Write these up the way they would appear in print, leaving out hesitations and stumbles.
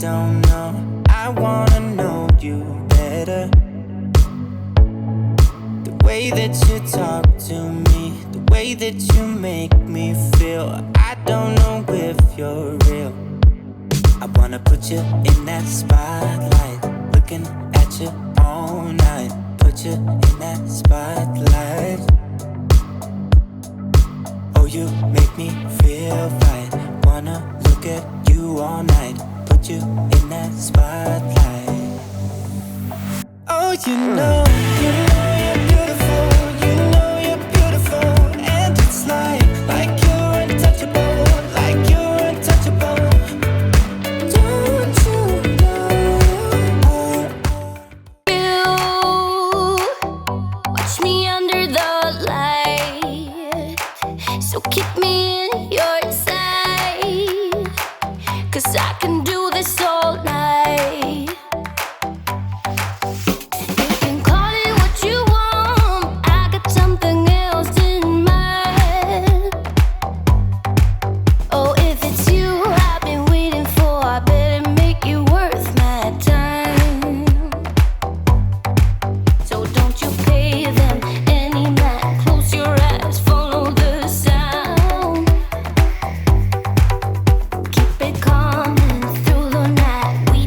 don't know. I wanna know you better. The way that you talk to me, the way that you make me feel. I don't know if you're real. I wanna put you in that spotlight, looking at you all night. Put you in that spotlight. Oh, you make me feel right. Wanna look at you all night. Put you in that spotlight. Oh, you know you're beautiful. You know you're beautiful, and it's like you're untouchable, like you're untouchable. Don't you know? You watch me under the light, so keep me in your sight, 'cause I can do this all night. You can call it what you want, I got something else in mind. Oh, if it's you I've been waiting for, I better make you worth my time. So don't you pay them any mind. Close your eyes, follow the sound. Keep it coming through the night. We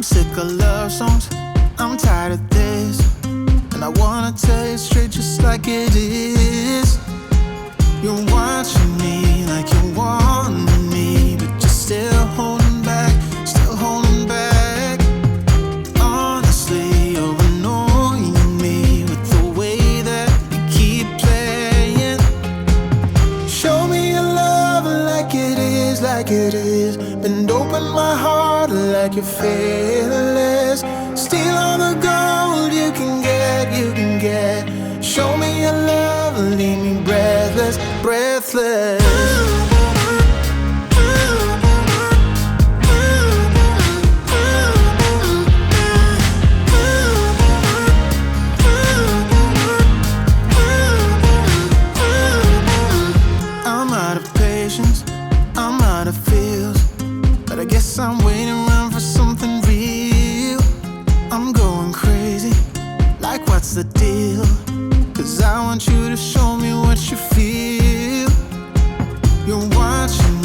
I'm sick of love songs, I'm tired of this, and I wanna tell you straight just like it is. You're watching me like you want me, but you're still holding back, still holding back. Honestly, you're annoying me with the way that you keep playing. Show me your love like it is, like it is. Bend open my heart like you're fearless. Steal all the gold you can get, you can get. Show me your love, leave me breathless, breathless. I'm out of patience, I'm out of feels, but I guess I'm waiting around for something real. I'm going crazy, like what's the deal? 'Cause I want you to show me what you feel. You're watching